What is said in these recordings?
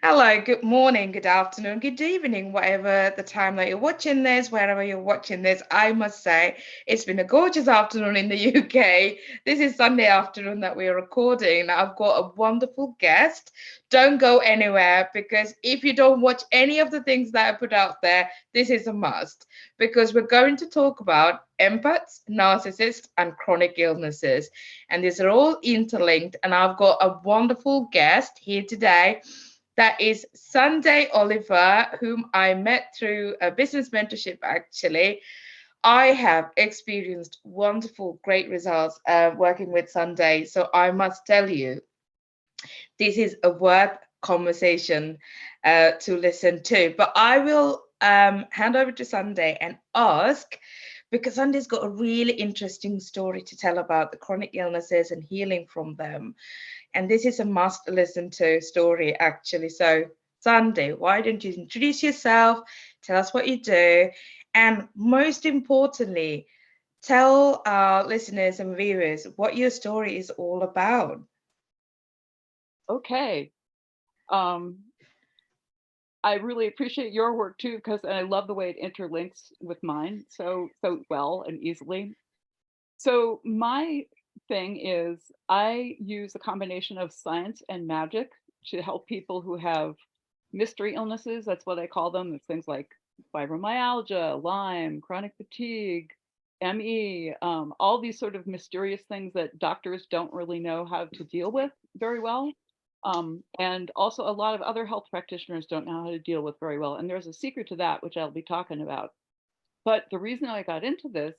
Hello, good morning, good afternoon, good evening, whatever the time that you're watching this, wherever you're watching this. I must say, it's been a gorgeous afternoon in the UK. This is Sunday afternoon that we're recording. Now, I've got a wonderful guest. Don't go anywhere because if you don't watch any of the things that I put out there, this is a must because we're going to talk about empaths, narcissists, and chronic illnesses. And these are all interlinked. And I've got a wonderful guest here today that is Sunday Oliver, whom I met through a business mentorship actually. I have experienced wonderful, great results working with Sunday. So I must tell you, this is a worth conversation to listen to. But I will hand over to Sunday and ask, because Sunday's got a really interesting story to tell about the chronic illnesses and healing from them. And this is a must listen to story, actually. So, Sunday, why don't you introduce yourself? Tell us what you do. And most importantly, tell our listeners and viewers what your story is all about. Okay. Um, I really appreciate your work too, because I love the way it interlinks with mine so well and easily. So my thing is I use a combination of science and magic to help people who have mystery illnesses. That's what I call them. It's things like fibromyalgia, Lyme, chronic fatigue, ME, all these sort of mysterious things that doctors don't really know how to deal with very well. And also, a lot of other health practitioners don't know how to deal with very well. And there's a secret to that, which I'll be talking about. But the reason I got into this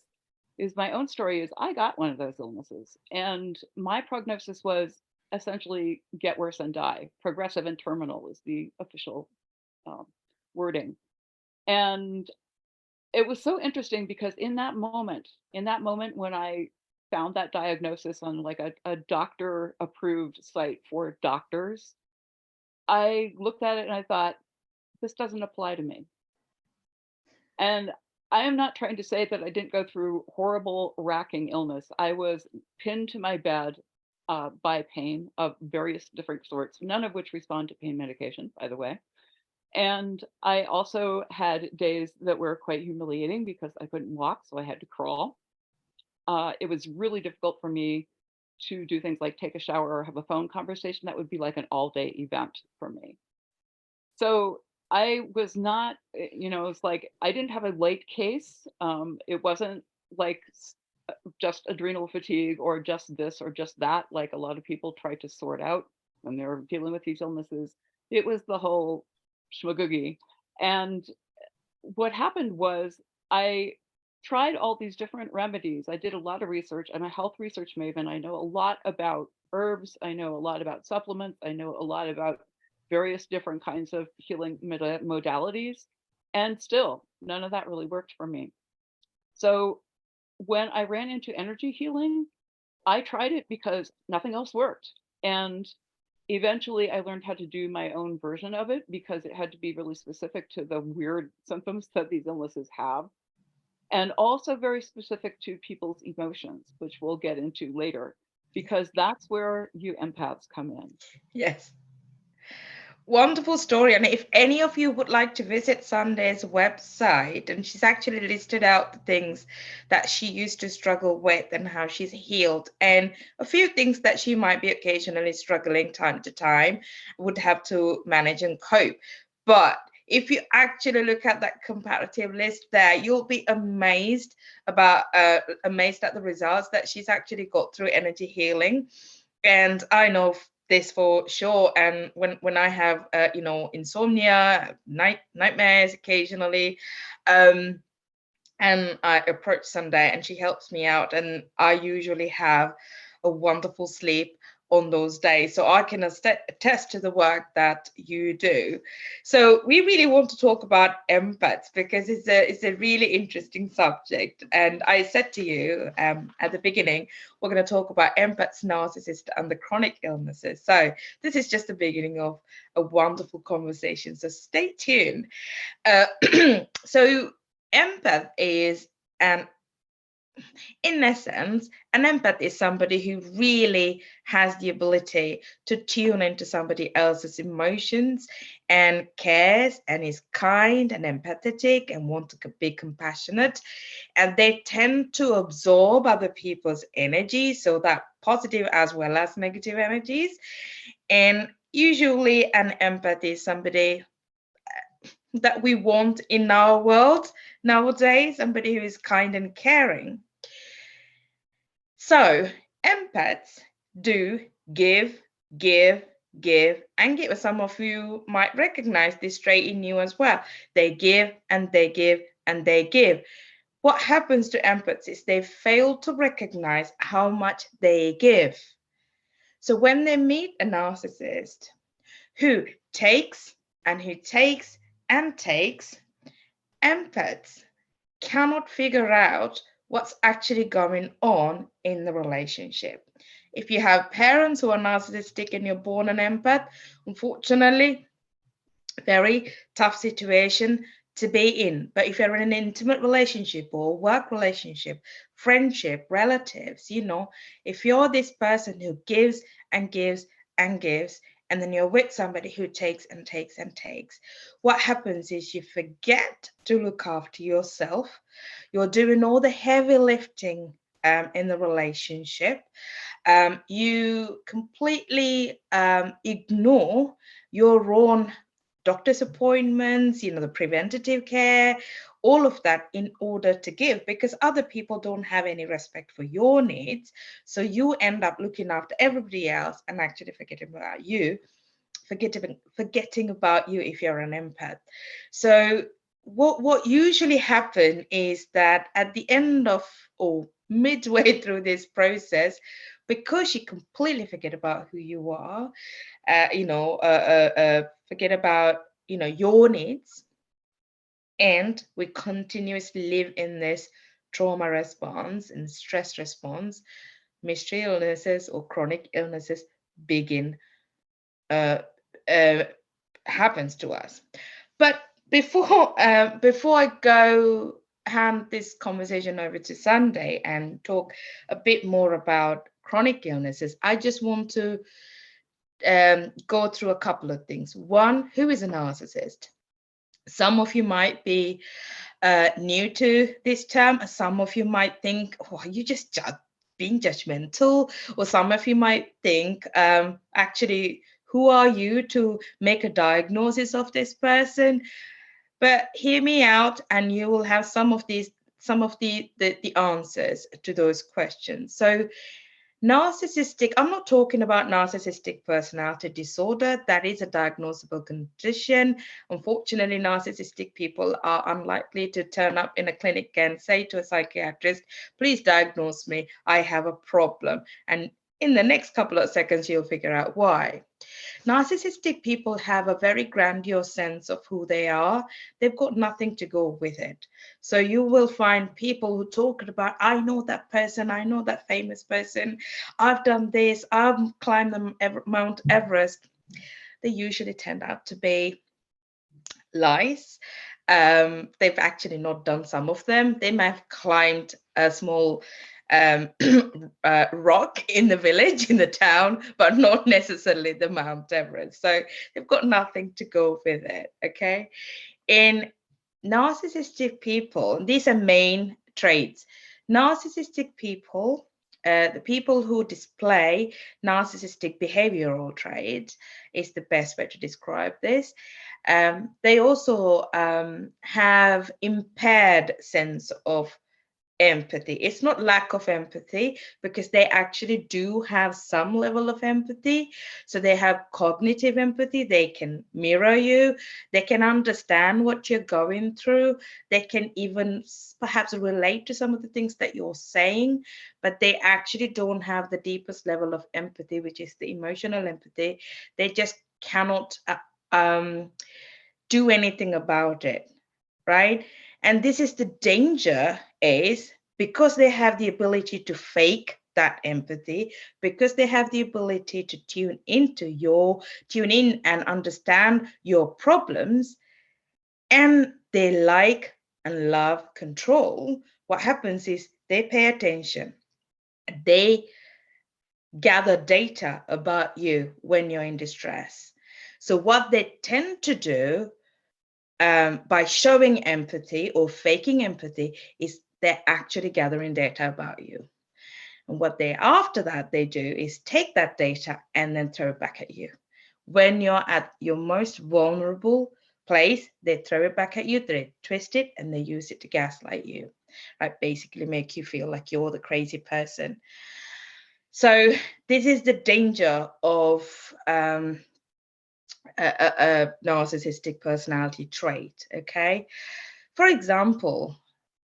is my own story is I got one of those illnesses. And my prognosis was essentially get worse and die. Progressive and terminal is the official um, wording. And it was so interesting because in that moment when I found that diagnosis on like a doctor approved site for doctors, I looked at it and I thought, this doesn't apply to me. And I am not trying to say that I didn't go through horrible, racking illness. I was pinned to my bed by pain of various different sorts, none of which respond to pain medication, by the way. And I also had days that were quite humiliating because I couldn't walk, so I had to crawl. It was really difficult for me to do things like take a shower or have a phone conversation. That would be like an all day event for me. So I was not, it's like I didn't have a late case. It wasn't like just adrenal fatigue or just this or just that, like a lot of people try to sort out when they're dealing with these illnesses. It was the whole schmagoogie. And what happened was I tried all these different remedies. I did a lot of research. I'm a health research maven. I know a lot about herbs. I know a lot about supplements. I know a lot about various different kinds of healing modalities. And still, none of that really worked for me. So when I ran into energy healing, I tried it because nothing else worked. And eventually I learned how to do my own version of it because it had to be really specific to the weird symptoms that these illnesses have, and also very specific to people's emotions, which we'll get into later, because that's where you empaths come in. Yes. Wonderful story. And if any of you would like to visit Sunday's website, and she's actually listed out the things that she used to struggle with and how she's healed, and a few things that she might be occasionally struggling time to time, would have to manage and cope. But if you actually look at that comparative list there, you'll be amazed at the results that she's actually got through energy healing. And I know this for sure. And when I have insomnia, nightmares occasionally, um and I approach Sunday and she helps me out, and I usually have a wonderful sleep on those days. So I can attest to the work that you do. So we really want to talk about empaths because it's a really interesting subject. And I said to you at the beginning, we're going to talk about empaths, narcissists, and the chronic illnesses. So this is just the beginning of a wonderful conversation. So stay tuned. Uh, so empath is an in essence, an empath is somebody who really has the ability to tune into somebody else's emotions and cares and is kind and empathetic and want to be compassionate. And they tend to absorb other people's energy, so that positive as well as negative energies. And usually, an empath is somebody that we want in our world nowadays, somebody who is kind and caring. So, empaths do give, give, give, and give. Some of you might recognize this trait in you as well. They give and they give and they give. What happens to empaths is they fail to recognize how much they give. So, when they meet a narcissist who takes and who takes and takes, empaths cannot figure out what's actually going on in the relationship. If you have parents who are narcissistic and you're born an empath, unfortunately, very tough situation to be in. But if you're in an intimate relationship or work relationship, friendship, relatives, if you're this person who gives and gives and gives, and then you're with somebody who takes and takes and takes, what happens is you forget to look after yourself. You're doing all the heavy lifting in the relationship. You completely ignore your own doctor's appointments, the preventative care, all of that in order to give, because other people don't have any respect for your needs. So you end up looking after everybody else and actually forgetting about you, forgetting about you if you're an empath. So what usually happens is that at the end of or midway through this process, because you completely forget about who you are, forget about your needs, and we continuously live in this trauma response and stress response, mystery illnesses or chronic illnesses begin uh, uh, happens to us. But before I go hand this conversation over to Sunday and talk a bit more about chronic illnesses, I just want to go through a couple of things. One, who is a narcissist? Some of you might be new to this term. Some of you might think, oh, are you just being judgmental? Or some of you might think, actually, who are you to make a diagnosis of this person? But hear me out, and you will have some of the answers to those questions. So narcissistic, I'm not talking about narcissistic personality disorder. That is a diagnosable condition. Unfortunately, narcissistic people are unlikely to turn up in a clinic and say to a psychiatrist, please diagnose me, I have a problem. And in the next couple of seconds, you'll figure out why. Narcissistic people have a very grandiose sense of who they are. They've got nothing to go with it. So you will find people who talk about, I know that person, I know that famous person, I've done this, I've climbed Mount Everest. They usually tend out to be lies. They've actually not done some of them. They may have climbed a small um, rock in the village, in the town, but not necessarily the Mount Everest. So they've got nothing to go with it. Okay. In narcissistic people, these are main traits. Narcissistic people, the people who display narcissistic behavioral traits, is the best way to describe this. They also have impaired sense of empathy. It's not lack of empathy, because they actually do have some level of empathy. So they have cognitive empathy. They can mirror you. They can understand what you're going through. They can even perhaps relate to some of the things that you're saying, but they actually don't have the deepest level of empathy, which is the emotional empathy. They just cannot do anything about it, right? And this is the danger, is because they have the ability to fake that empathy, because they have the ability to tune in and understand your problems, and they like and love control. What happens is they pay attention, they gather data about you when you're in distress. So what they tend to do by showing empathy or faking empathy is they're actually gathering data about you. And what they after that they do is take that data and then throw it back at you. When you're at your most vulnerable place, they throw it back at you, they twist it, and they use it to gaslight you, right? Basically make you feel like you're the crazy person. So this is the danger of a narcissistic personality trait, okay? For example,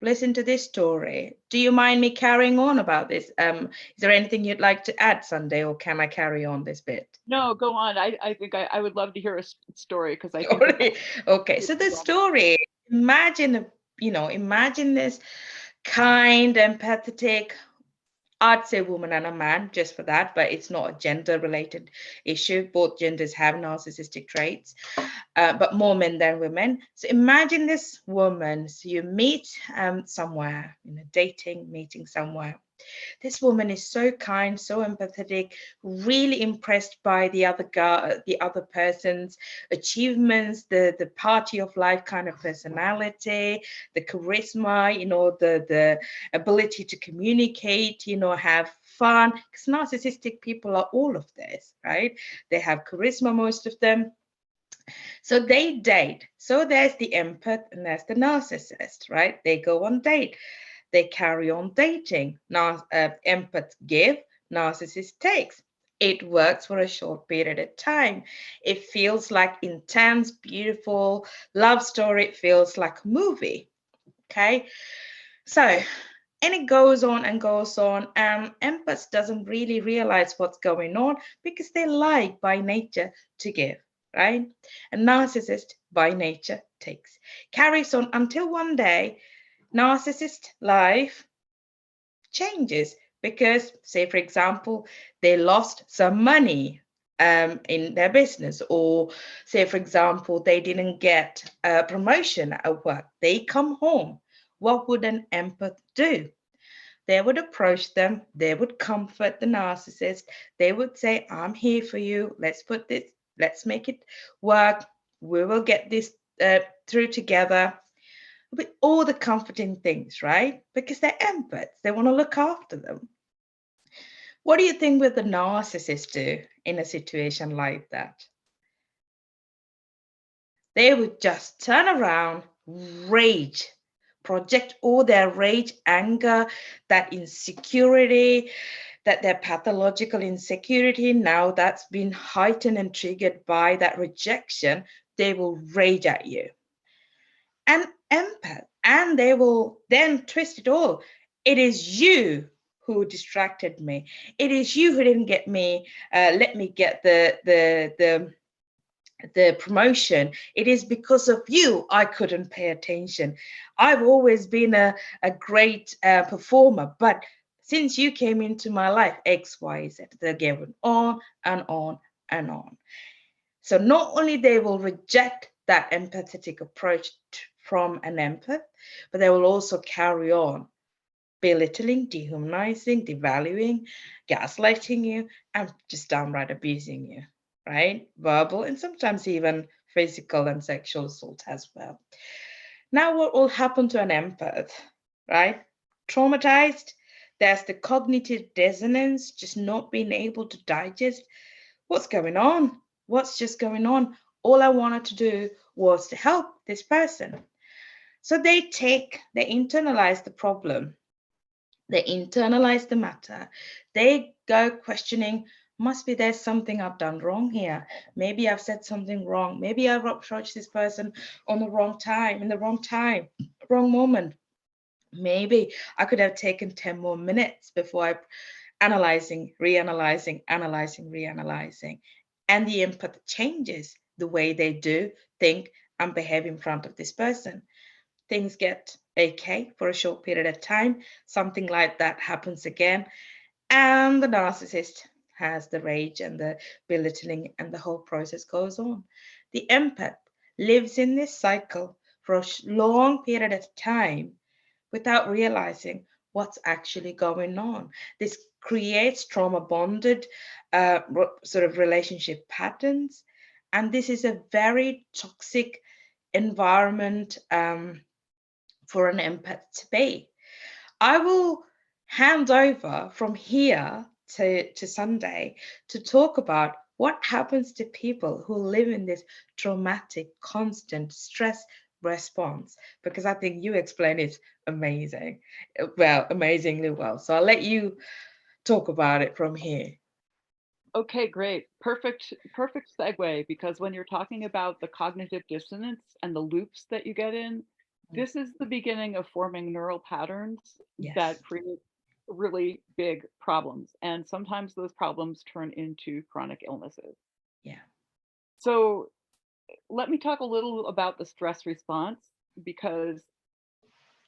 listen to this story. Do you mind me carrying on about this? Is there anything you'd like to add, Sunday, or can I carry on this bit? No, go on. I think I would love to hear a story because I think that Okay, so the story, imagine, imagine this kind, empathetic, I'd say woman and a man just for that, but it's not a gender related issue. Both genders have narcissistic traits, but more men than women. So imagine this woman. So you meet somewhere, dating, meeting somewhere. This woman is so kind, so empathetic, really impressed by the other guy, the other person's achievements, the party of life kind of personality, the charisma, the ability to communicate, have fun. Because narcissistic people are all of this, right? They have charisma, most of them. So they date. So there's the empath and there's the narcissist, right? They go on date. They carry on dating. Now, empath give, narcissist takes. It works for a short period of time. It feels like intense, beautiful love story. It feels like a movie. Okay. So, and it goes on and goes on. And empath doesn't really realize what's going on because they like by nature to give, right? A narcissist by nature takes. Carries on until one day, narcissist life changes because, say, for example, they lost some money in their business, or say, for example, they didn't get a promotion at work. They come home. What would an empath do? They would approach them, they would comfort the narcissist, they would say, I'm here for you, let's make it work, we will get this through together, with all the comforting things, right? Because they're empaths, they want to look after them. What do you think would the narcissist do in a situation like that? They would just turn around, rage, project all their rage, anger, that insecurity, that their pathological insecurity, now that's been heightened and triggered by that rejection, they will rage at you. And empath, and they will then twist it all. It is you who distracted me. It is you who didn't get me, let me get the promotion. It is because of you I couldn't pay attention. I've always been a great performer, but since you came into my life, X, Y, Z, they're going on and on and on. So not only they will reject that empathetic approach from an empath, but they will also carry on belittling, dehumanizing, devaluing, gaslighting you, and just downright abusing you, right? Verbal and sometimes even physical and sexual assault as well. Now, what will happen to an empath, right? Traumatized, there's the cognitive dissonance, just not being able to digest what's going on. What's just going on? All I wanted to do was to help this person. So they internalize the problem, they internalize the matter. They go questioning, must be there's something I've done wrong here. Maybe I've said something wrong. Maybe I've approached this person on the wrong time, in the wrong time, wrong moment. Maybe I could have taken 10 more minutes before I analyzing, reanalyzing, analyzing, reanalyzing. And the empath changes the way they do, think, and behave in front of this person. Things get okay for a short period of time. Something like that happens again. And the narcissist has the rage and the belittling, and the whole process goes on. The empath lives in this cycle for a long period of time without realizing what's actually going on. This creates trauma bonded sort of relationship patterns. And this is a very toxic environment for an empath to be. I will hand over from here to Sunday to talk about what happens to people who live in this traumatic, constant stress response, because I think you explain it amazing, well, amazingly well. So I'll let you talk about it from here. Okay, great. Perfect segue, because when you're talking about the cognitive dissonance and the loops that you get in, this is the beginning of forming neural patterns Yes. that create really big problems. And sometimes those problems turn into chronic illnesses. Yeah. So let me talk a little about the stress response, because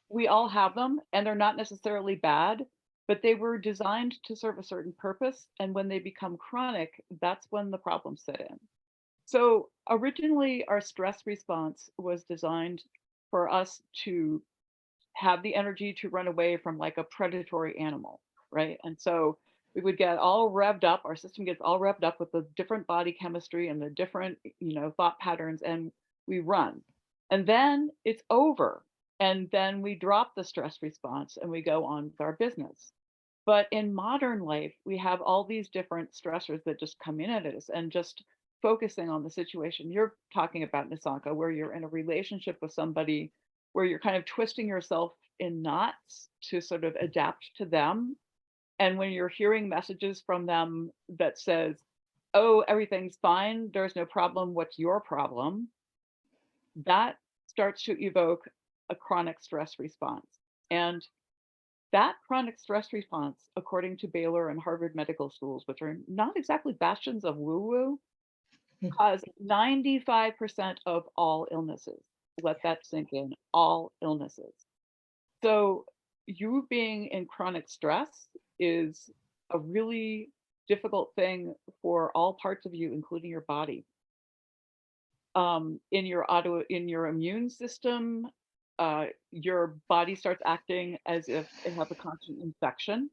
we all have them and they're not necessarily bad, but they were designed to serve a certain purpose. And when they become chronic, that's when the problems set in. So originally, our stress response was designed for us to have the energy to run away from like a predatory animal, right? And so we would get all revved up, our system gets all revved up with the different body chemistry and the different, thought patterns, and we run. And then it's over. And then we drop the stress response and we go on with our business. But in modern life, we have all these different stressors that just come in at us, and just focusing on the situation you're talking about, Nisanka, where you're in a relationship with somebody where you're kind of twisting yourself in knots to sort of adapt to them. And when you're hearing messages from them that says, "Oh, everything's fine, there's no problem, what's your problem?" That starts to evoke a chronic stress response. And that chronic stress response, according to Baylor and Harvard medical schools, which are not exactly bastions of woo woo, cause 95% of all illnesses. Let that sink in, all illnesses. So, you being in chronic stress is a really difficult thing for all parts of you, including your body. In your immune system, your body starts acting as if it has a constant infection.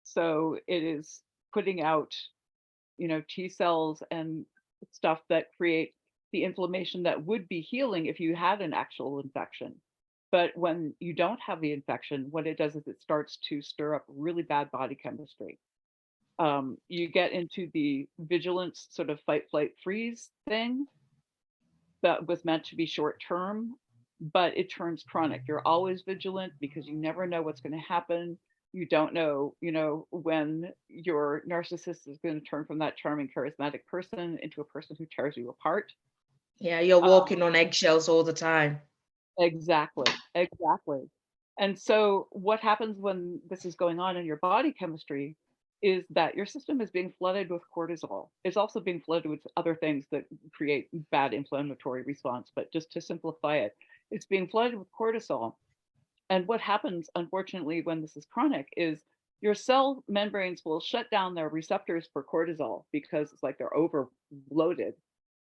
So it is putting out, T cells and stuff that create the inflammation that would be healing if you had an actual infection. But when you don't have the infection, what it does is it starts to stir up really bad body chemistry. You get into the vigilance sort of fight, flight, freeze thing that was meant to be short term, but it turns chronic. You're always vigilant because you never know what's going to happen. You don't know, when your narcissist is going to turn from that charming, charismatic person into a person who tears you apart. Yeah, you're Um, walking on eggshells all the time. exactly, exactly. And so, what happens when this is going on in your body chemistry is that your system is being flooded with cortisol. It's also being flooded with other things that create bad inflammatory response. But just to simplify it, it's being flooded with cortisol. And what happens, unfortunately, when this is chronic is your cell membranes will shut down their receptors for cortisol because it's like they're overloaded.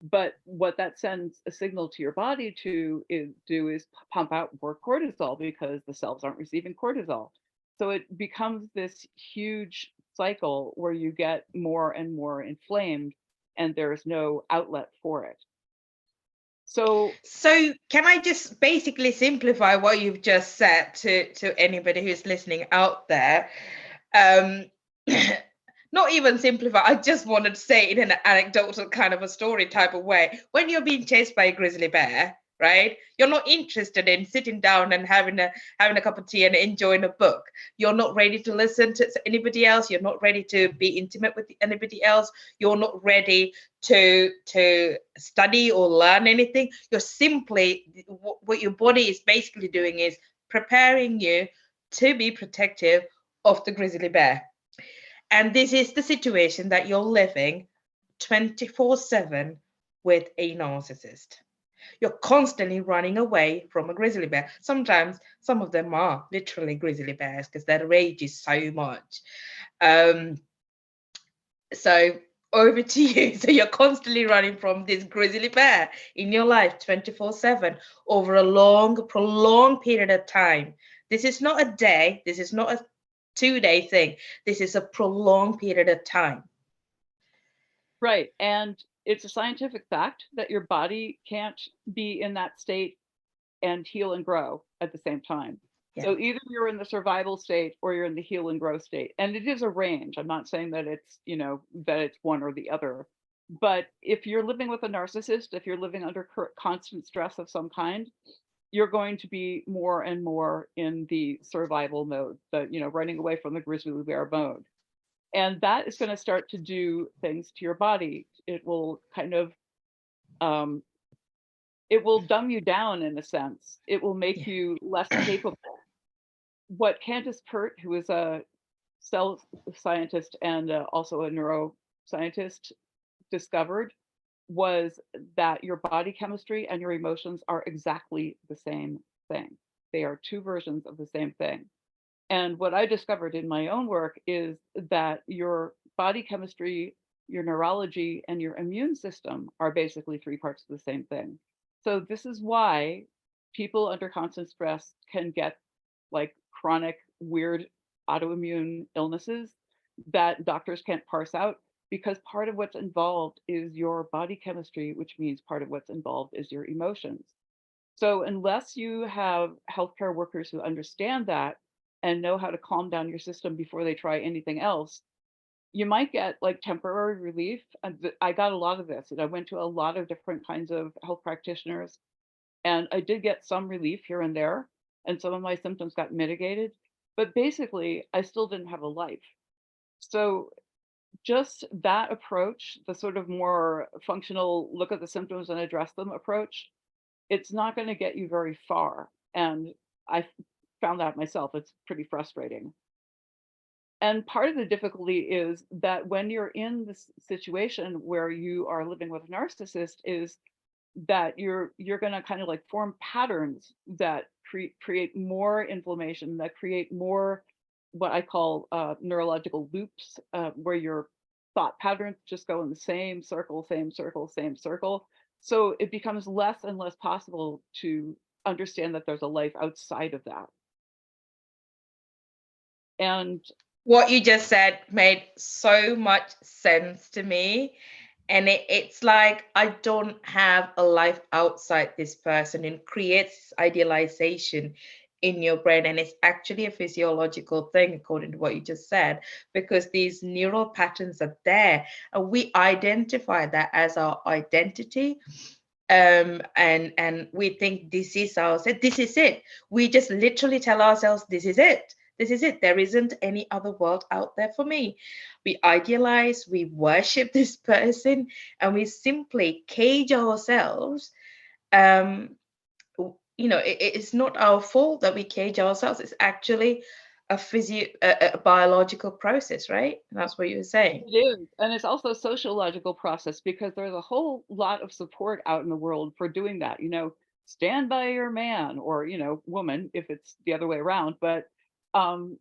But what that sends a signal to your body to is pump out more cortisol because the cells aren't receiving cortisol. So it becomes this huge cycle where you get more and more inflamed and there's no outlet for it. So So can I just basically simplify what you've just said to anybody who's listening out there? Um, not even simplify. I just wanted to say it in an anecdotal kind of a story type of way. When you're being chased by a grizzly bear, right? You're not interested in sitting down and having a cup of tea and enjoying a book. You're not ready to listen to anybody else. You're not ready to be intimate with anybody else. You're not ready to study or learn anything. You're simply, what your body is basically doing is preparing you to be protective of the grizzly bear. And this is the situation that you're living 24/7 with a narcissist. You're constantly running away from a grizzly bear. Sometimes some of them are literally grizzly bears because their rage is so much. Um, so over to you. So you're constantly running from this grizzly bear in your life 24/7 over a long, prolonged period of time. This is not a day. This is not a 2-day thing. This is a prolonged period of time. Right. And it's a scientific fact that your body can't be in that state and heal and grow at the same time. Yeah. So either you're in the survival state or you're in the heal and grow state. And it is a range. I'm not saying that it's, that it's one or the other. But if you're living with a narcissist, if you're living under constant stress of some kind, you're going to be more and more in the survival mode, the, running away from the grizzly bear mode. And that is going to start to do things to your body. It will kind of, it will dumb you down in a sense. It will make Yeah. you less capable. What Candace Pert, who is a cell scientist and also a neuroscientist, discovered was that your body chemistry and your emotions are exactly the same thing. They are two versions of the same thing. And what I discovered in my own work is that your body chemistry, your neurology, and your immune system are basically three parts of the same thing. So this is why people under constant stress can get like chronic, weird autoimmune illnesses that doctors can't parse out, because part of what's involved is your body chemistry, which means part of what's involved is your emotions. So unless you have healthcare workers who understand that and know how to calm down your system before they try anything else, you might get like temporary relief. And I got a lot of this, and I went to a lot of different kinds of health practitioners, and I did get some relief here and there, and some of my symptoms got mitigated. But basically, I still didn't have a life. So just that approach, the sort of more functional look at the symptoms and address them approach, it's not going to get you very far. And I found that myself. It's pretty frustrating. And part of the difficulty is that when you're in this situation where you are living with a narcissist, is that you're going to kind of like form patterns that create more inflammation, that create more what I call neurological loops, where your thought patterns just go in the same circle, same circle, same circle. So it becomes less and less possible to understand that there's a life outside of that. And What you just said made so much sense to me. And it's like, I don't have a life outside this person, and creates idealization in your brain. And it's actually a physiological thing, according to what you just said, because these neural patterns are there. And we identify that as our identity. And we think this is ourselves, this is it. We just literally tell ourselves, this is it. This is it. There isn't any other world out there for me. We idealize, we worship this person, and we simply cage ourselves. Um, it's not our fault that we cage ourselves. It's actually a biological process, right? And that's what you were saying. it is. And it's also a sociological process, because there's a whole lot of support out in the world for doing that. Stand by your man, or, woman, if it's the other way around. But, um,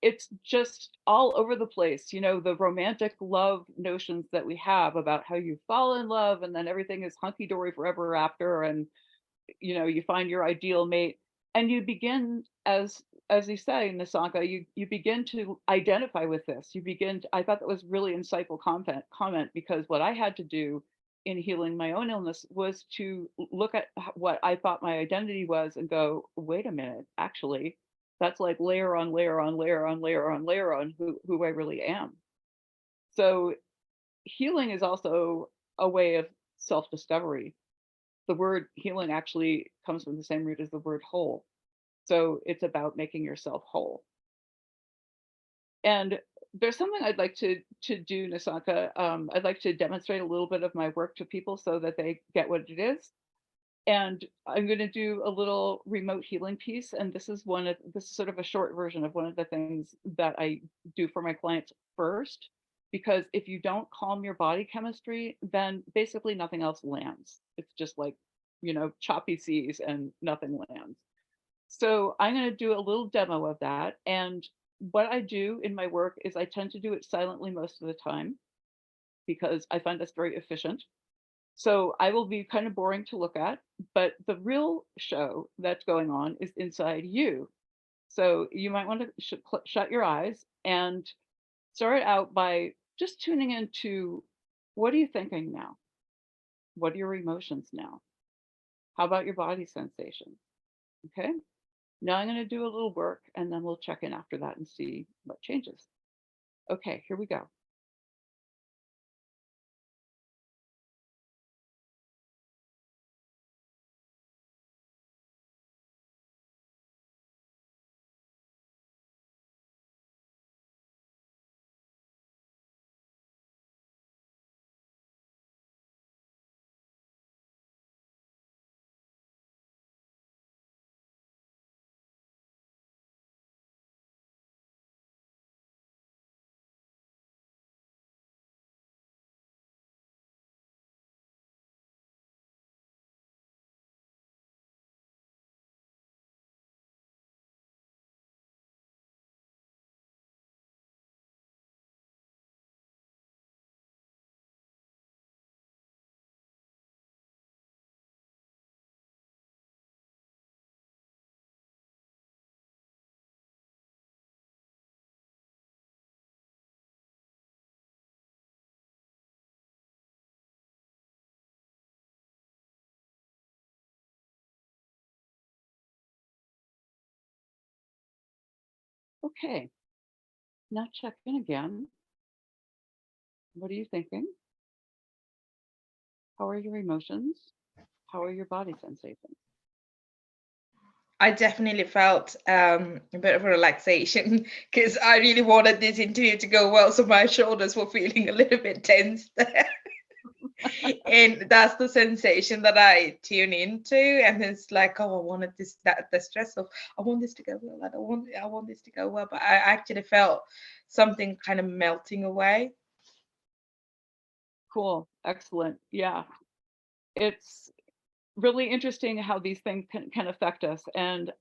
it's just all over the place. The romantic love notions that we have about how you fall in love and then everything is hunky dory forever after. And you find your ideal mate, and you begin, as you say, Nisanka, you begin to identify with this. I thought that was really insightful comment, because what I had to do in healing my own illness was to look at what I thought my identity was and go, wait a minute, actually, that's like layer on layer on layer on layer on layer on who I really am. So healing is also a way of self-discovery. The word healing actually comes from the same root as the word whole. So it's about making yourself whole. And there's something I'd like to do, Nisanka. I'd like to demonstrate a little bit of my work to people so that they get what it is. And I'm going to do a little remote healing piece. And this is sort of a short version of one of the things that I do for my clients first. Because if you don't calm your body chemistry, then basically nothing else lands. It's just like, choppy seas and nothing lands. So I'm going to do a little demo of that. And what I do in my work is I tend to do it silently most of the time, because I find that's very efficient. So I will be kind of boring to look at, but the real show that's going on is inside you. So you might want to shut your eyes and start out by just tuning into, what are you thinking now? What are your emotions now? How about your body sensation? Okay. Now I'm going to do a little work and then we'll check in after that and see what changes. Okay, here we go. Okay, now check in again. What are you thinking? How are your emotions? How are your body sensations? I definitely felt a bit of a relaxation because I really wanted this interview to go well, so my shoulders were feeling a little bit tense there. And that's the sensation that I tune into, and it's like, oh, I wanted this, that the stress of, I want this to go well, I want this to go well, but I actually felt something kind of melting away. Cool, excellent. Yeah, it's really interesting how these things can affect us. And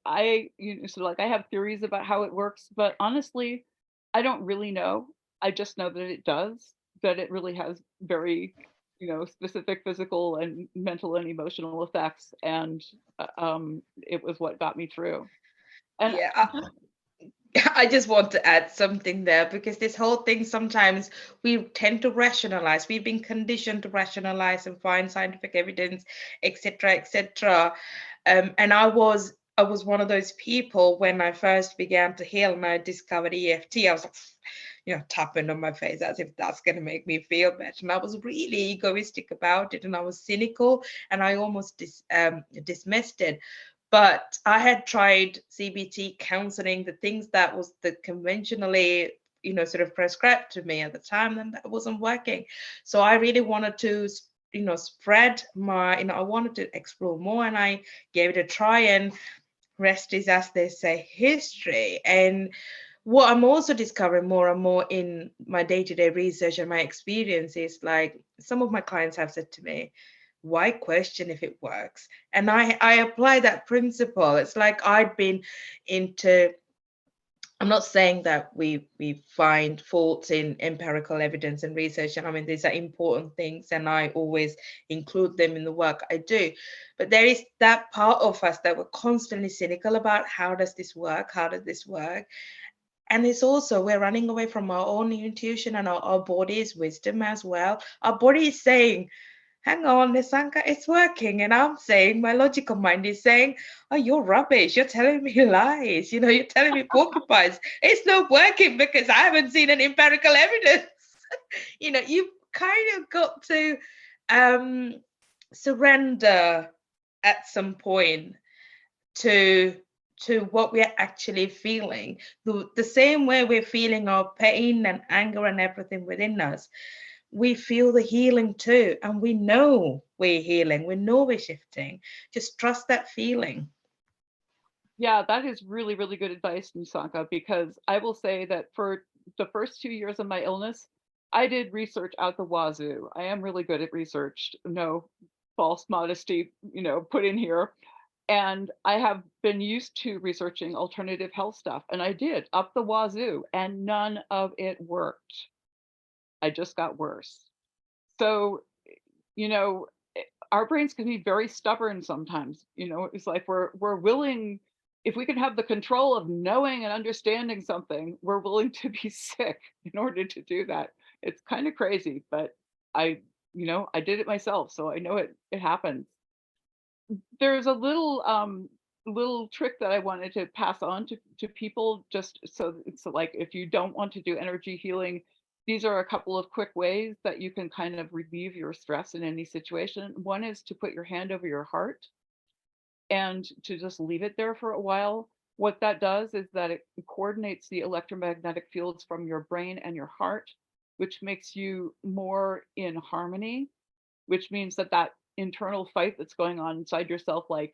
so like I have theories about how it works, but honestly, I don't really know. I just know that it does, that it really has very, specific physical and mental and emotional effects. And it was what got me through. And Yeah, I just want to add something there because this whole thing, sometimes we tend to rationalize. We've been conditioned to rationalize and find scientific evidence, etc., etc. And I was one of those people when I first began to heal and I discovered EFT. I was like, tapping on my face as if that's going to make me feel better. And I was really egoistic about it, and I was cynical, and I almost dismissed it. But I had tried CBT counseling, the things that was the conventionally, sort of prescribed to me at the time, and that wasn't working. So I really wanted to, spread my, I wanted to explore more, and I gave it a try, and rest is, as they say, history. And what I'm also discovering more and more in my day-to-day research and my experiences, like some of my clients have said to me, why question if it works? And I apply that principle. It's like I'd been into, I'm not saying that we find faults in empirical evidence and research, and I mean these are important things, and I always include them in the work I do. But there is that part of us that we're constantly cynical about, how does this work? How does this work? And it's also, we're running away from our own intuition and our body's wisdom as well. Our body is saying, hang on, Nisanka, it's working. And I'm saying, my logical mind is saying, oh, you're rubbish. You're telling me lies. You're telling me porcupines. It's not working because I haven't seen any empirical evidence. You've kind of got to um, surrender at some point to what we're actually feeling. The same way we're feeling our pain and anger and everything within us, we feel the healing too, and we know we're healing, we know we're shifting. Just trust that feeling. yeah, that is really, really good advice, Nisanka, because I will say that for the first 2 years of my illness, I did research out the wazoo. I am really good at research. No false modesty, put in here. And I have been used to researching alternative health stuff, and I did up the wazoo, and none of it worked. I just got worse. So, you know, our brains can be very stubborn sometimes. It's like we're willing, if we can have the control of knowing and understanding something, we're willing to be sick in order to do that. It's kind of crazy, but I, I did it myself, so I know it happens. There's a little trick that I wanted to pass on to people, just so like, if you don't want to do energy healing, these are a couple of quick ways that you can kind of relieve your stress in any situation. One is to put your hand over your heart and to just leave it there for a while. What that does is that it coordinates the electromagnetic fields from your brain and your heart, which makes you more in harmony, which means that that internal fight that's going on inside yourself, like,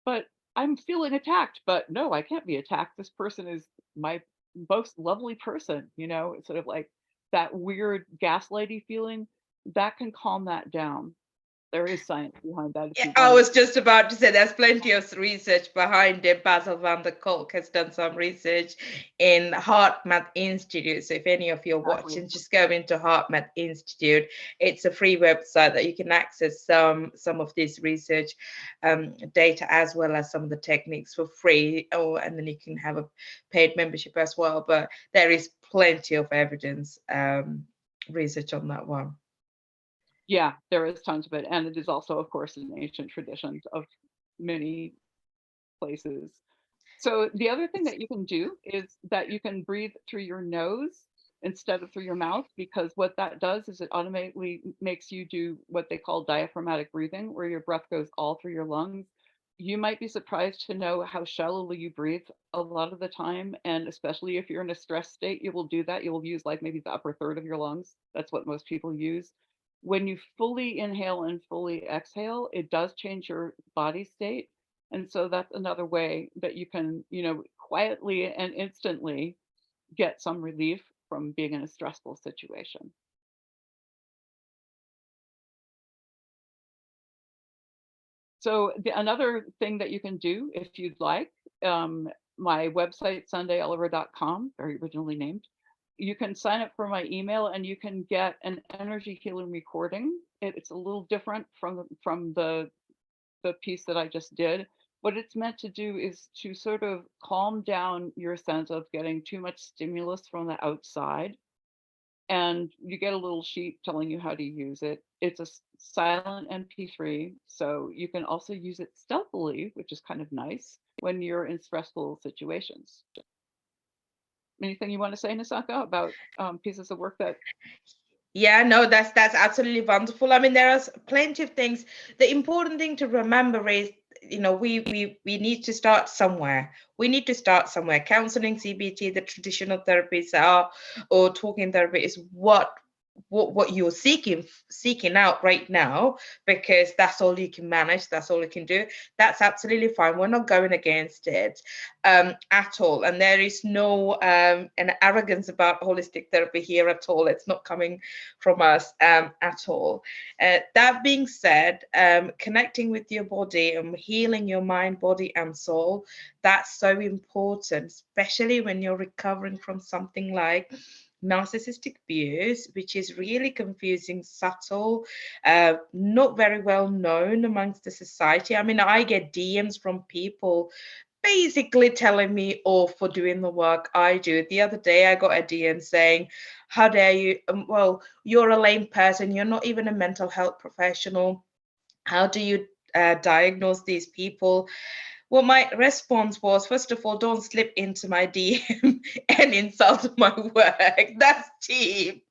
but I'm feeling attacked, but no, I can't be attacked. This person is my most lovely person, It's sort of like that weird gaslighty feeling that can calm that down. There is science behind that if Yeah, you I want was just about to say there's plenty of research behind it. Basil van der Kolk has done some research in HeartMath Institute. So if any of you are Exactly. watching, just go into HeartMath Institute. It's a free website that you can access some of this research data, as well as some of the techniques for free. Oh, and then you can have a paid membership as well. But there is plenty of evidence research on that one. Yeah, there is tons of it. And it is also, of course, in ancient traditions of many places. So the other thing that you can do is that you can breathe through your nose instead of through your mouth, because what that does is it automatically makes you do what they call diaphragmatic breathing, where your breath goes all through your lungs. You might be surprised to know how shallowly you breathe a lot of the time. And especially if you're in a stress state, you will do that. You will use like maybe the upper third of your lungs. That's what most people use. When you fully inhale and fully exhale, it does change your body state. And so that's another way that you can, quietly and instantly get some relief from being in a stressful situation. So another thing that you can do if you'd like, my website, sundayoliver.com, very originally named. You can sign up for my email and you can get an energy healing recording. It's a little different from the piece that I just did. What it's meant to do is to sort of calm down your sense of getting too much stimulus from the outside. And you get a little sheet telling you how to use it. It's a silent MP3, so you can also use it stealthily, which is kind of nice when you're in stressful situations. Anything you want to say, Nisanka, about pieces of work that? Yeah, no, that's absolutely wonderful. I mean, there are plenty of things. The important thing to remember is, we need to start somewhere. We need to start somewhere. Counseling, CBT, the traditional therapies are, or talking therapy is what you're seeking out right now, because that's all you can manage, that's all you can do. That's absolutely fine. We're not going against it at all, and there is no an arrogance about holistic therapy here at all. It's not coming from us at all. That being said, connecting with your body and healing your mind, body, and soul, that's so important, especially when you're recovering from something like narcissistic abuse, which is really confusing, subtle, not very well known amongst the society. I mean, I get DMs from people basically telling me off for doing the work I do. The other day, I got a DM saying, "How dare you? Well, you're a lame person. You're not even a mental health professional. How do you diagnose these people?" Well, my response was, first of all, don't slip into my DM and insult my work. That's cheap.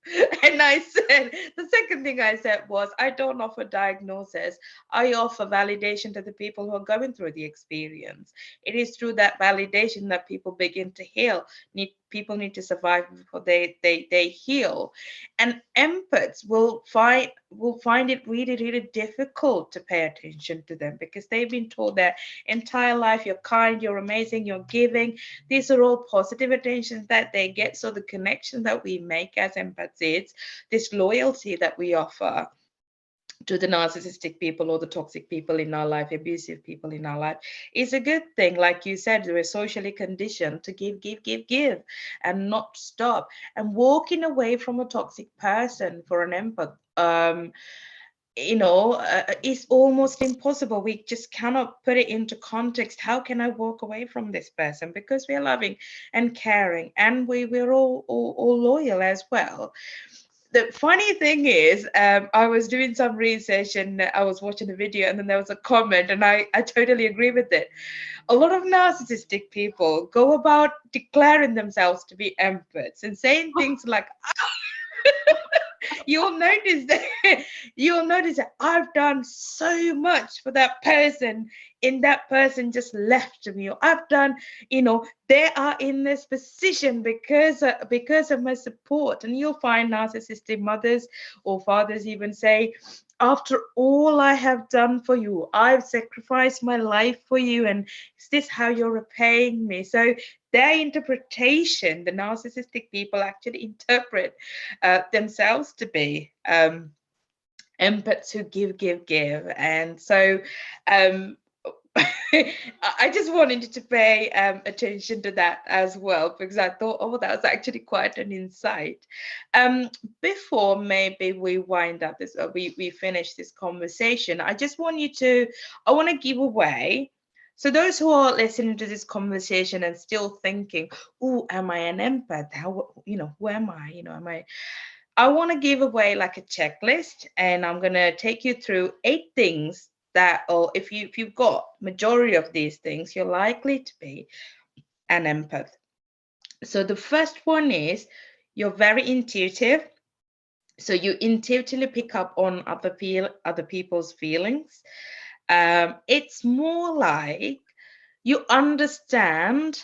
And I said, the second thing I said was, I don't offer diagnosis. I offer validation to the people who are going through the experience. It is through that validation that people begin to heal. People need to survive before they heal. And empaths will find it really, really difficult to pay attention to them, because they've been told their entire life, you're kind, you're amazing, you're giving. These are all positive attentions that they get. So the connection that we make as empaths, is this loyalty that we offer to the narcissistic people or the toxic people in our life, abusive people in our life, is a good thing. Like you said, we're socially conditioned to give, and not stop. And walking away from a toxic person for an empath, it's almost impossible. We just cannot put it into context. How can I walk away from this person? Because we are loving and caring, and we're all loyal as well. The funny thing is, I was doing some research and I was watching a video, and then there was a comment, and I totally agree with it. A lot of narcissistic people go about declaring themselves to be empaths and saying things like, you'll notice that you'll notice that I've done so much for that person, and that person just left me. Or I've done, they are in this position because of my support. And you'll find narcissistic mothers or fathers even say, after all I have done for you, I've sacrificed my life for you, and is this how you're repaying me? So their interpretation, the narcissistic people actually interpret themselves to be empaths who give. And so um, I just wanted to pay attention to that as well, because I thought, oh, that was actually quite an insight. Before maybe we wind up this, we finish this conversation, I want to give away. So those who are listening to this conversation and still thinking, oh, am I an empath? How, who am I? Am I want to give away like a checklist, and I'm going to take you through 8 things that, or if you've got majority of these things, you're likely to be an empath. So the first one is you're very intuitive. So you intuitively pick up on other people's feelings. It's more like you understand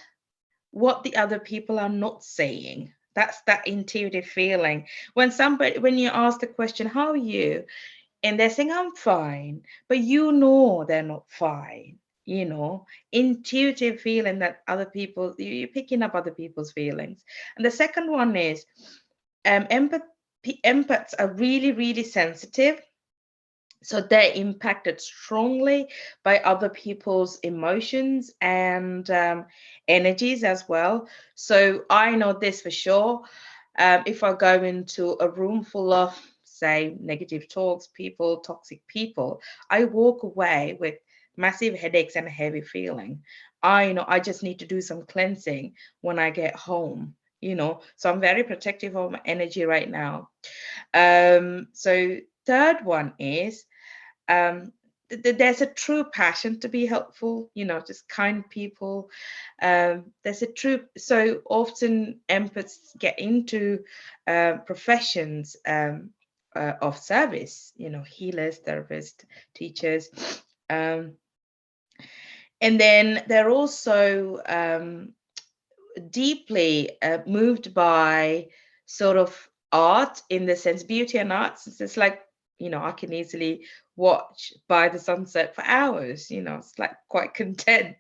what the other people are not saying. That's that intuitive feeling. When you ask the question, how are you? And they're saying, I'm fine, but they're not fine. Intuitive feeling that you're picking up other people's feelings. And the second one is empaths are really, really sensitive. So they're impacted strongly by other people's emotions and energies as well. So I know this for sure. If I go into a room full of, say, negative talks, people, toxic people, I walk away with massive headaches and a heavy feeling. I know I just need to do some cleansing when I get home. So I'm very protective of my energy right now. So third one is there's a true passion to be helpful, just kind people. There's a true, so often empaths get into professions of service, healers, therapists, teachers. Um, and then they're also deeply moved by sort of art, in the sense beauty and arts. It's like, I can easily watch By the Sunset for hours. It's like quite content,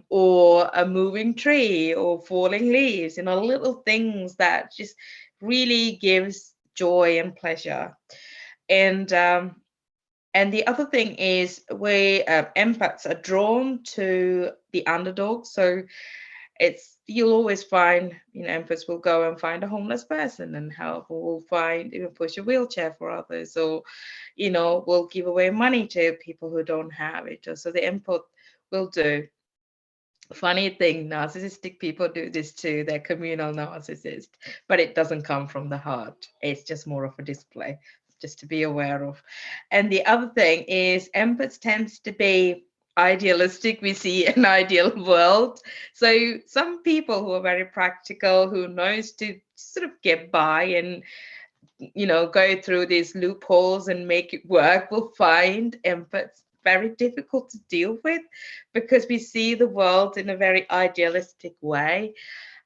or a moving tree or falling leaves, little things that just really gives joy and pleasure. And the other thing is, we empaths are drawn to the underdog. So you'll always find, empaths will go and find a homeless person and help, or will find, even push a wheelchair for others, or will give away money to people who don't have it. So the empath will do. Funny thing, narcissistic people do this too. They're communal narcissists, but it doesn't come from the heart. It's just more of a display, just to be aware of. And the other thing is, empaths tends to be idealistic. We see an ideal world. So some people who are very practical, who knows to sort of get by and go through these loopholes and make it work, will find empaths very difficult to deal with, because we see the world in a very idealistic way.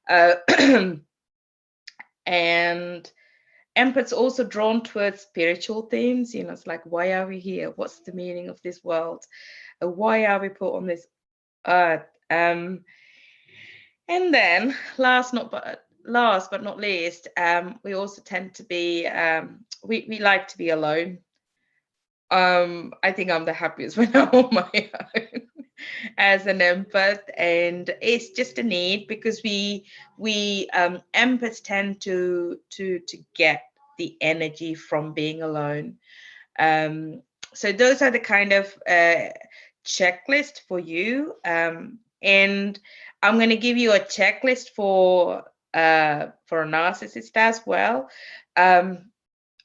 Uh, and empaths also drawn towards spiritual themes. It's like, why are we here? What's the meaning of this world? Why are we put on this earth? And then last but not least, we also tend to be, we like to be alone. I think I'm the happiest when I'm on my own as an empath, and it's just a need, because we empaths tend to get the energy from being alone. So those are the kind of checklist for you. And I'm going to give you a checklist for a narcissist as well. Um,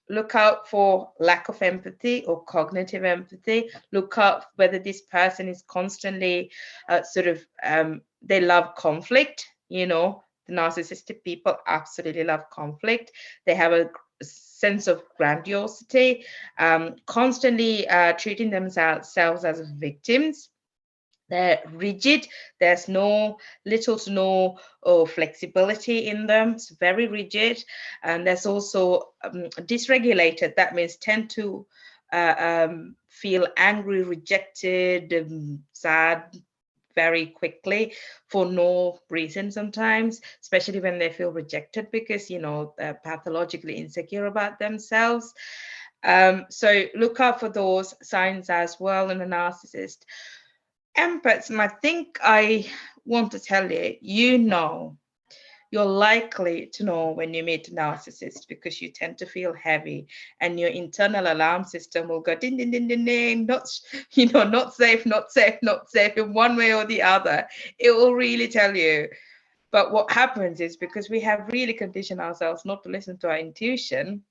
Look out for lack of empathy or cognitive empathy. Look out whether this person is constantly they love conflict. The narcissistic people absolutely love conflict. They have a sense of grandiosity, constantly treating themselves as victims. They're rigid. There's little to no flexibility in them. It's very rigid. And there's also dysregulated. That means tend to feel angry, rejected, sad very quickly for no reason sometimes, especially when they feel rejected because, they're pathologically insecure about themselves. So look out for those signs as well in a narcissist. Empaths, and I think I want to tell you, you're likely to know when you meet a narcissist because you tend to feel heavy and your internal alarm system will go ding, ding, ding, ding, ding, not safe, not safe, not safe in one way or the other. It will really tell you. But what happens is because we have really conditioned ourselves not to listen to our intuition,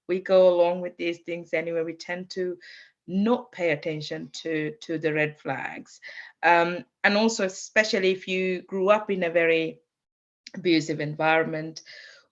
we go along with these things anyway. We tend to not pay attention to the red flags. And also, especially if you grew up in a very abusive environment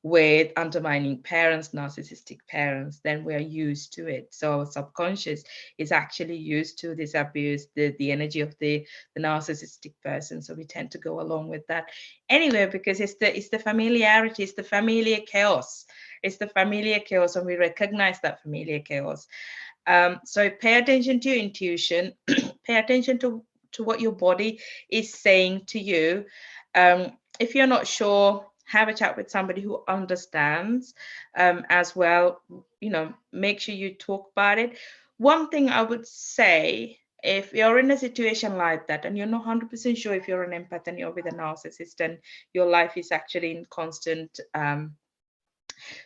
with undermining parents, narcissistic parents, then we are used to it. So our subconscious is actually used to this abuse, the energy of the narcissistic person. So we tend to go along with that anyway because it's the familiarity, it's the familiar chaos. It's the familiar chaos, and we recognize that familiar chaos. So pay attention to your intuition, pay attention to what your body is saying to you. If you're not sure, have a chat with somebody who understands as well. Make sure you talk about it. One thing I would say, if you're in a situation like that and you're not 100% sure if you're an empath and you're with a narcissist and your life is actually in constant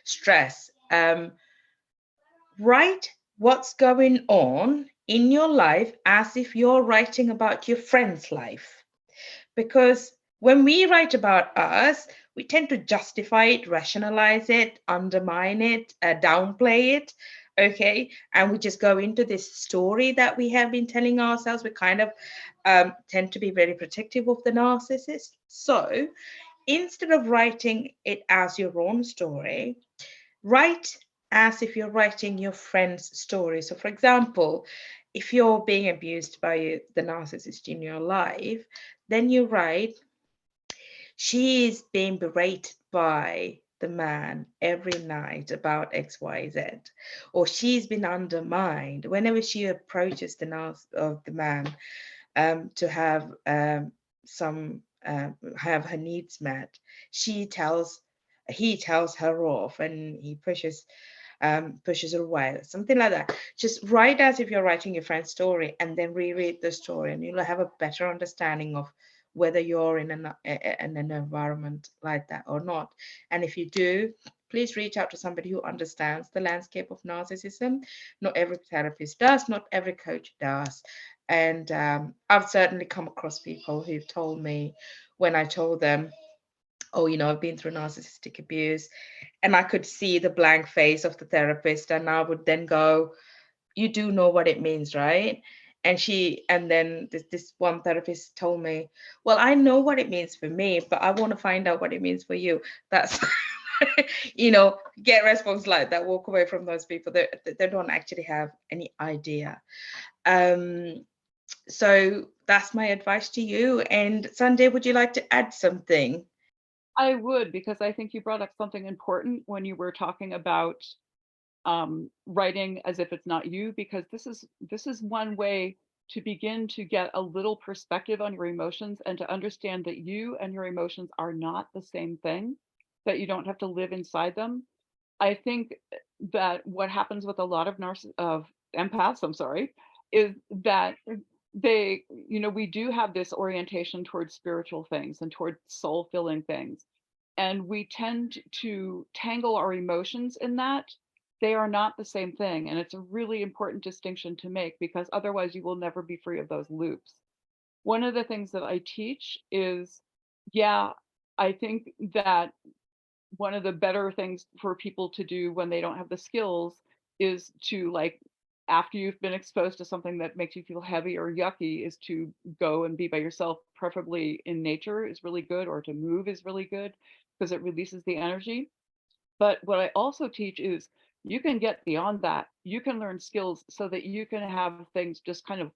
stress, write what's going on in your life as if you're writing about your friend's life. Because when we write about us, we tend to justify it, rationalize it, undermine it, downplay it. Okay. And we just go into this story that we have been telling ourselves. We kind of tend to be very protective of the narcissist. So instead of writing it as your own story, write as if you're writing your friend's story. So, for example, if you're being abused by the narcissist in your life, then you write, she is being berated by the man every night about XYZ, or she's been undermined whenever she approaches the man to have some have her needs met. He tells her off, and he pushes her away, something like that. Just write as if you're writing your friend's story, and then reread the story, and you'll have a better understanding of whether you're in an environment like that or not. And if you do, please reach out to somebody who understands the landscape of narcissism. Not every therapist does, not every coach does. And I've certainly come across people who've told me when I told them, oh, I've been through narcissistic abuse, and I could see the blank face of the therapist, and I would then go, you do know what it means, right? And then this one therapist told me, well, I know what it means for me, but I want to find out what it means for you. That's get response like that, walk away from those people. They don't actually have any idea. So that's my advice to you. And Sunday, would you like to add something? I would, because I think you brought up something important when you were talking about writing as if it's not you, because this is one way to begin to get a little perspective on your emotions and to understand that you and your emotions are not the same thing, that you don't have to live inside them. I think that what happens with a lot of empaths, I'm sorry, is that we do have this orientation towards spiritual things and towards soul filling things. And we tend to tangle our emotions in that they are not the same thing. And it's a really important distinction to make, because otherwise you will never be free of those loops. One of the things that I teach is, yeah, I think that one of the better things for people to do when they don't have the skills is to, like, after you've been exposed to something that makes you feel heavy or yucky, is to go and be by yourself, preferably in nature is really good, or to move is really good because it releases the energy. But what I also teach is you can get beyond that. You can learn skills so that you can have things just kind of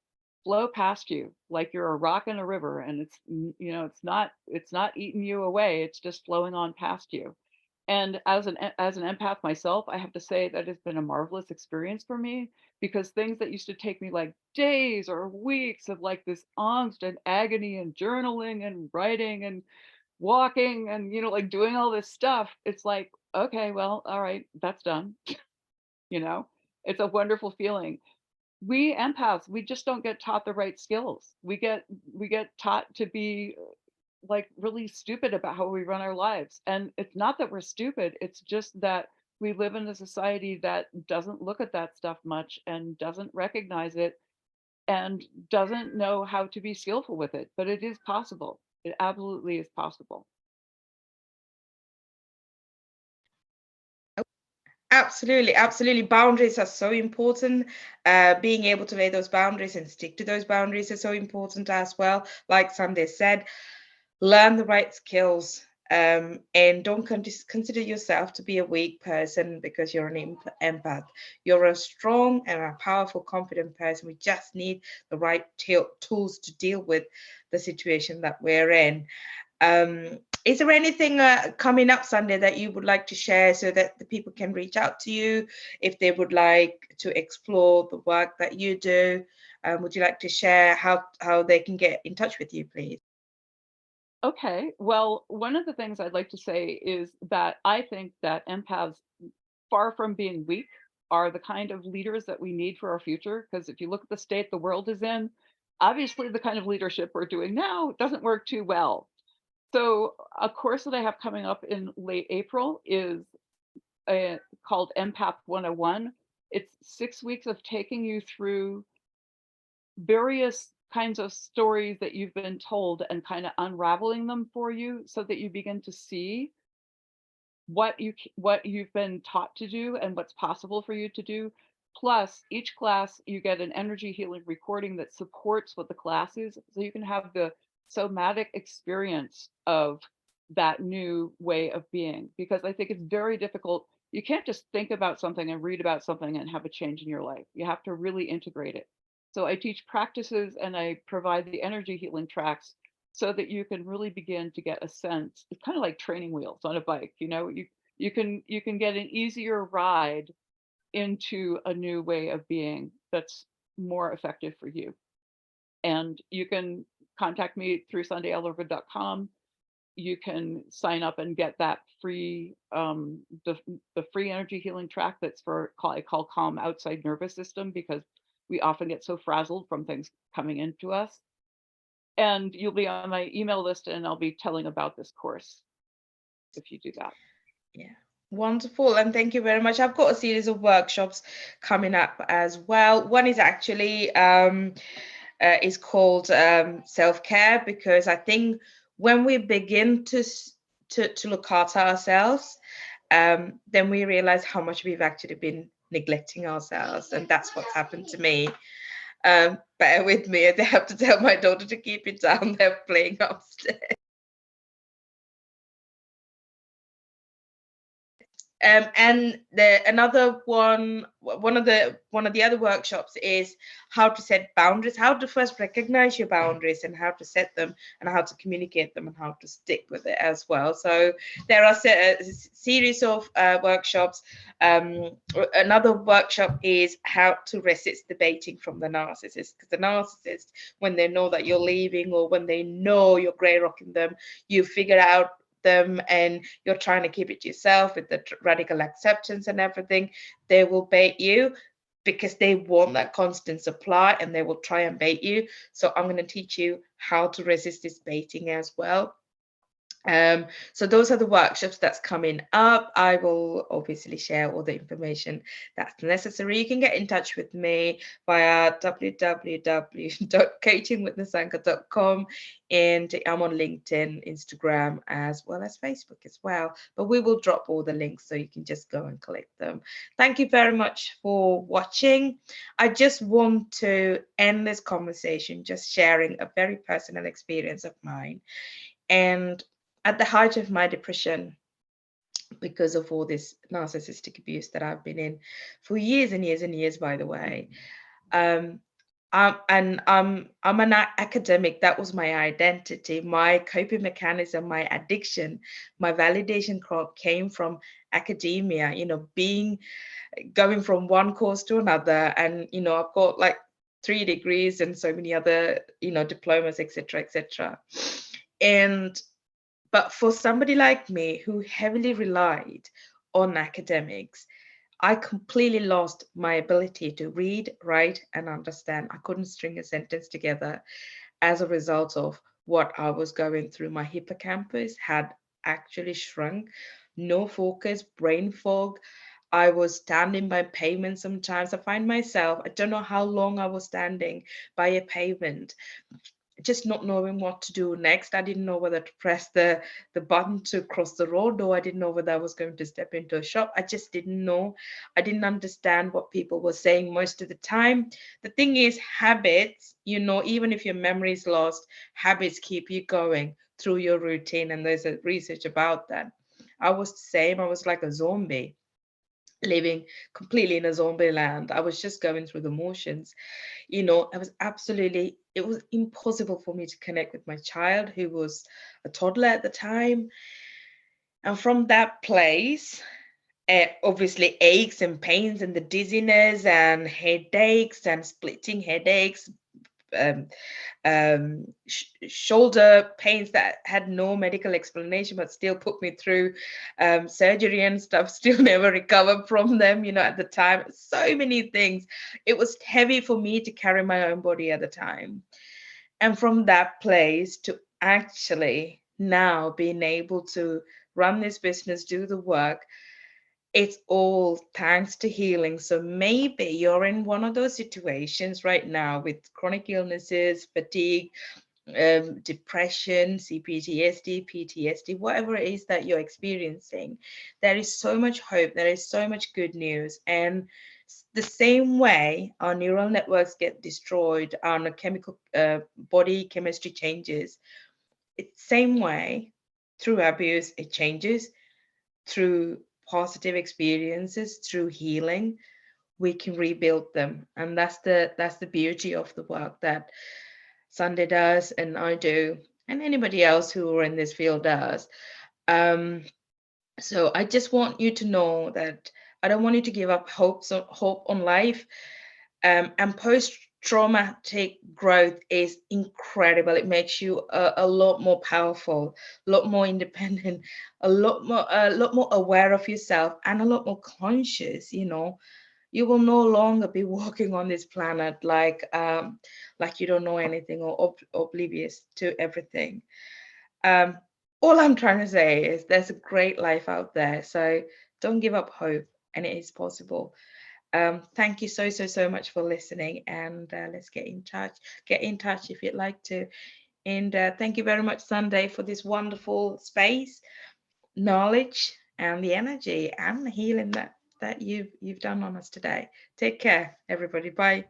flow past you like you're a rock in a river, and it's not eating you away, it's just flowing on past you. And as an empath myself, I have to say that it's been a marvelous experience for me, because things that used to take me like days or weeks of like this angst and agony and journaling and writing and walking and like doing all this stuff, it's like, okay, well, all right, that's done. you know it's a wonderful feeling. We empaths, we just don't get taught the right skills. We get taught to be like really stupid about how we run our lives. And it's not that we're stupid, it's just that we live in a society that doesn't look at that stuff much and doesn't recognize it and doesn't know how to be skillful with it. But it is possible. It absolutely is possible. Absolutely, absolutely. Boundaries are so important. Being able to lay those boundaries and stick to those boundaries is so important as well. Like Sunday said, learn the right skills, and don't consider yourself to be a weak person because you're an empath. You're a strong and a powerful, confident person. We just need the right tools to deal with the situation that we're in. Is there anything coming up Sunday that you would like to share so that the people can reach out to you if they would like to explore the work that you do? Would you like to share how they can get in touch with you, please? Okay, well, one of the things I'd like to say is that I think that empaths, far from being weak, are the kind of leaders that we need for our future. Because if you look at the state the world is in, obviously the kind of leadership we're doing now doesn't work too well. So, a course that I have coming up in late April is called Empath 101. It's 6 weeks of taking you through various kinds of stories that you've been told and kind of unraveling them for you so that you begin to see what you've been taught to do and what's possible for you to do. Plus, each class you get an energy healing recording that supports what the class is, so you can have the somatic experience of that new way of being. Because I think it's very difficult. You can't just think about something and read about something and have a change in your life. You have to really integrate it. So I teach practices and I provide the energy healing tracks so that you can really begin to get a sense. It's kind of like training wheels on a bike. You can get an easier ride into a new way of being that's more effective for you. And you can contact me through sundayellerwood.com. You can sign up and get that free the free energy healing track that's I call calm outside nervous system, because we often get so frazzled from things coming into us. And you'll be on my email list, and I'll be telling about this course if you do that. Yeah. Wonderful, and thank you very much. I've got a series of workshops coming up as well. One is actually is called self-care, because I think when we begin to look after ourselves, then we realize how much we've actually been neglecting ourselves, and that's what's happened to me. Bear with me, I have to tell my daughter to keep it down. They're playing upstairs. And another one of the other workshops is how to set boundaries, how to first recognize your boundaries and how to set them and how to communicate them and how to stick with it as well. So there are a series of workshops. Another workshop is how to resist debating from the narcissist, because the narcissist, when they know that you're leaving or when they know you're grey rocking them, you figure out them and you're trying to keep it to yourself with the radical acceptance and everything, they will bait you because they want that constant supply and they will try and bait you. So I'm going to teach you how to resist this baiting as well. So those are the workshops that's coming up. I will obviously share all the information that's necessary. You can get in touch with me via www.coachingwithnisanka.com, and I'm on LinkedIn, Instagram, as well as Facebook as well. But we will drop all the links so you can just go and click them. Thank you very much for watching. I just want to end this conversation just sharing a very personal experience of mine. And at the height of my depression, because of all this narcissistic abuse that I've been in for years and years and years, by the way, um, I'm an academic. That was my identity, my coping mechanism, my addiction, my validation came from academia. Being going from one course to another, and I've got like 3 degrees and so many other diplomas, etc., etc. And but for somebody like me who heavily relied on academics, I completely lost my ability to read, write, and understand. I couldn't string a sentence together as a result of what I was going through. My hippocampus had actually shrunk, no focus, brain fog. I was standing by pavement sometimes. I find myself, I don't know how long I was standing by a pavement, just not knowing what to do next. I didn't know whether to press the button to cross the road, or I didn't know whether I was going to step into a shop. I just didn't know. I didn't understand what people were saying most of the time. The thing is, habits, even if your memory is lost, habits keep you going through your routine. And there's a research about that. I was the same. I was like a zombie, living completely in a zombie land. I was just going through the motions. It was impossible for me to connect with my child, who was a toddler at the time. And from that place, obviously aches and pains and the dizziness and headaches and splitting headaches, um, shoulder pains that had no medical explanation but still put me through surgery and stuff, still never recovered from them, at the time. So many things. It was heavy for me to carry my own body at the time. And from that place to actually now being able to run this business, do the work, it's all thanks to healing. So maybe you're in one of those situations right now with chronic illnesses, fatigue, depression, CPTSD, PTSD, whatever it is that you're experiencing. There is so much hope. There is so much good news. And the same way our neural networks get destroyed, our chemical body chemistry changes, it's same way through abuse, it changes. Through positive experiences, through healing, we can rebuild them. And that's the beauty of the work that Sunday does, and I do, and anybody else who are in this field does. Um, so I just want you to know that I don't want you to give up hope on life. And post-traumatic growth is incredible. It makes you a lot more powerful, a lot more independent, a lot more aware of yourself, and a lot more conscious. You will no longer be walking on this planet like you don't know anything, or oblivious to everything. Um, all I'm trying to say is there's a great life out there, so don't give up hope, and it is possible. Thank you so, so, so much for listening, and let's get in touch. Get in touch if you'd like to. And thank you very much, Sunday, for this wonderful space, knowledge, and the energy and the healing that you've done on us today. Take care, everybody. Bye.